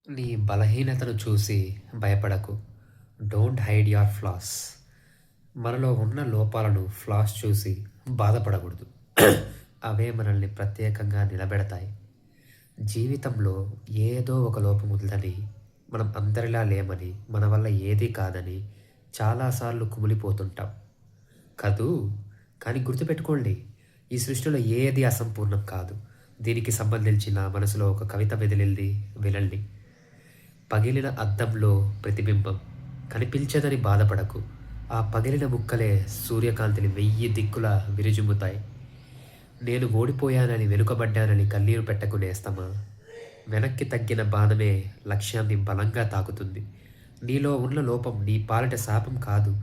నీ బలహీనతను చూసి భయపడకు. Don't hide your floss. మనలో ఉన్న లోపాలను ఫ్లాస్ చూసి బాధపడకూడదు. అవే మనల్ని ప్రత్యేకంగా నిలబెడతాయి. జీవితంలో ఏదో ఒక లోపం ఉందని, మనం అందరిలా లేమని, మన వల్ల ఏదీ కాదని చాలాసార్లు కుమిలిపోతుంటాం కదూ. కానీ గుర్తుపెట్టుకోండి, ఈ సృష్టిలో ఏది అసంపూర్ణం కాదు. దీనికి సంబంధించిన మనసులో ఒక కవిత మెదిలింది, వినండి. పగిలిన అద్దంలో ప్రతిబింబం కనిపించదని బాధపడకు. ఆ పగిలిన ముక్కలే సూర్యకాంతిని 1000 దిక్కులా విరుజుమ్ముతాయి. నేను ఓడిపోయానని, వెనుకబడ్డానని కన్నీరు పెట్టకు నేస్తమా. వెనక్కి తగ్గిన బాణమే లక్ష్యాన్ని బలంగా తాకుతుంది. నీలో ఉన్న లోపం నీ పాలిట శాపం కాదు.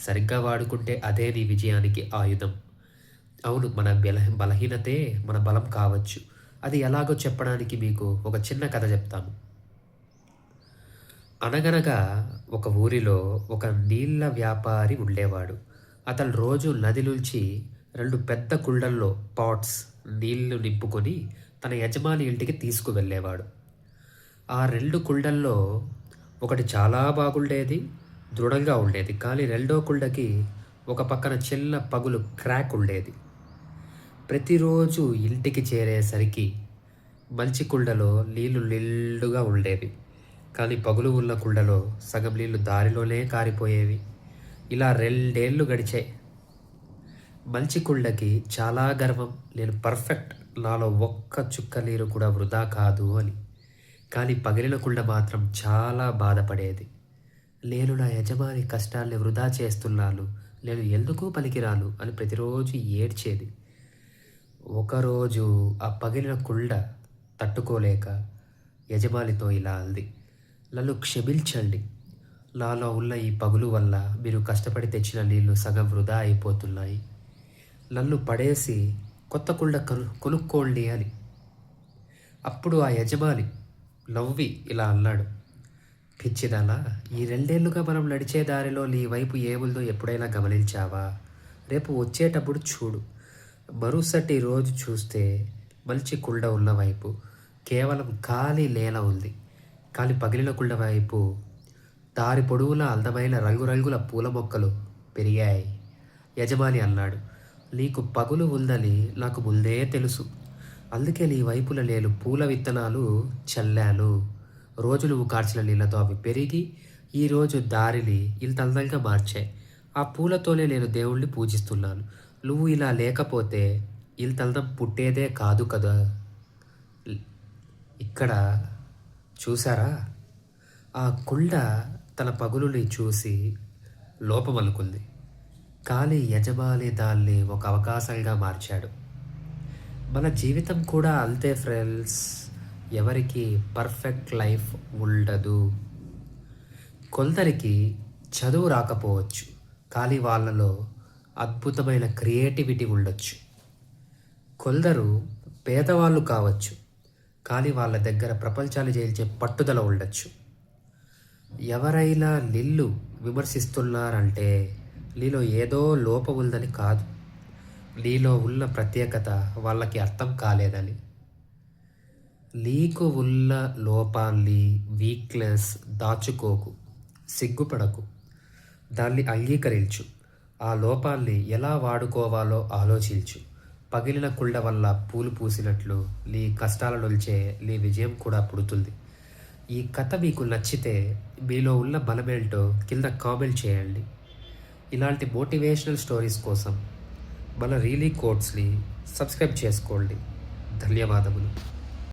సరిగ్గా వాడుకుంటే అదే నీ విజయానికి ఆయుధం. అవును, మన బలహీనతే మన బలం కావచ్చు. అది ఎలాగో చెప్పడానికి మీకు ఒక చిన్న కథ చెప్తాను. అనగనగా ఒక ఊరిలో ఒక నీళ్ళ వ్యాపారి ఉండేవాడు. అతను రోజు నది నుంచి 2 పెద్ద కుండల్లో పాట్స్ నీళ్లు నింపుకొని తన యజమాని ఇంటికి తీసుకువెళ్ళేవాడు. ఆ 2 కుండల్లో ఒకటి చాలా బాగుండేది, దృఢంగా ఉండేది. కానీ రెండో కుండకి ఒక పక్కన చిన్న పగులు క్రాక్ ఉండేది. ప్రతిరోజు ఇంటికి చేరేసరికి మంచి కుండలో నీళ్లు నిండుగా ఉండేవి. కానీ పగులు ఉన్న కుండలో సగం నీళ్లు దారిలోనే కారిపోయేవి. ఇలా 2 ఏళ్ళు గడిచాయి. మంచి కుండకి చాలా గర్వం, నేను పర్ఫెక్ట్, నాలో ఒక్క చుక్క నీరు కూడా వృధా కాదు అని. కానీ పగిలిన కుండ మాత్రం చాలా బాధపడేది. నేను నా యజమాని కష్టాల్ని వృధా చేస్తున్నాను, నేను ఎందుకు పనికిరాను అని ప్రతిరోజు ఏడ్చేది. ఒకరోజు ఆ పగిలిన కుండ తట్టుకోలేక యజమానితో ఇలా అంది, నన్ను క్షమించండి. నాలో ఉన్న ఈ పగులు వల్ల మీరు కష్టపడి తెచ్చిన నీళ్లు సగం వృధా అయిపోతున్నాయి. నన్ను పడేసి కొత్త కుండ కొనుక్కోండి అని. అప్పుడు ఆ యజమాని నవ్వి ఇలా అన్నాడు, పిచ్చిదానా, ఈ 2 ఏళ్లుగా మనం నడిచే దారిలో నీ వైపు ఏముందో ఎప్పుడైనా గమనించావా? రేపు వచ్చేటప్పుడు చూడు. మరుసటి రోజు చూస్తే మంచి కుండ ఉన్న వైపు కేవలం ఖాళీ నేల ఉంది. కానీ పగిలిన కుండ వైపు దారి పొడవునా అందమైన రంగురంగుల పూల మొక్కలు పెరిగాయి. యజమాని అన్నాడు, నీకు పగులు ఉందని నాకు ముందే తెలుసు. అందుకే నీ వైపున నేను పూల విత్తనాలు చల్లాను. రోజు నువ్వు కార్చిన నీళ్ళతో అవి పెరిగి ఈరోజు దారిని ఇంత అందంగా మార్చాయి. ఆ పూలతోనే నేను దేవుణ్ణి పూజిస్తున్నాను. నువ్వు ఇలా లేకపోతే ఇంత అందం పుట్టేదే కాదు కదా. ఇక్కడ చూసారా, ఆ కుండ తన పగులుని చూసి లోపమనుకుంది. కానీ యజమాని దాన్ని ఒక అవకాశంగా మార్చాడు. మన జీవితం కూడా అంతే ఫ్రెండ్స్. ఎవరికి పర్ఫెక్ట్ లైఫ్ ఉండదు. కొందరికి చదువు రాకపోవచ్చు, కానీ వాళ్ళలో అద్భుతమైన క్రియేటివిటీ ఉండొచ్చు. కొందరు పేదవాళ్ళు కావచ్చు, కానీ వాళ్ళ దగ్గర ప్రపంచాన్ని జయించే పట్టుదల ఉండొచ్చు. ఎవరైనా నిన్ను విమర్శిస్తున్నారంటే నీలో ఏదో లోపం ఉందని కాదు, నీలో ఉన్న ప్రత్యేకత వాళ్ళకి అర్థం కాలేదని. నీకు ఉన్న లోపాన్ని, వీక్నెస్ దాచుకోకు, సిగ్గుపడకు, దాన్ని అంగీకరించు. ఆ లోపాన్ని ఎలా వాడుకోవాలో ఆలోచించు. పగిలిన కుండ వల్ల పూలు పూసినట్లు నీ కష్టాల నుంచే నీ విజయం కూడా పుడుతుంది. ఈ కథ మీకు నచ్చితే మీలో ఉన్న బలమేంటో కింద కామెంట్ చేయండి. ఇలాంటి మోటివేషనల్ స్టోరీస్ కోసం మన రీలీ కోట్స్ని సబ్స్క్రైబ్ చేసుకోండి. ధన్యవాదములు.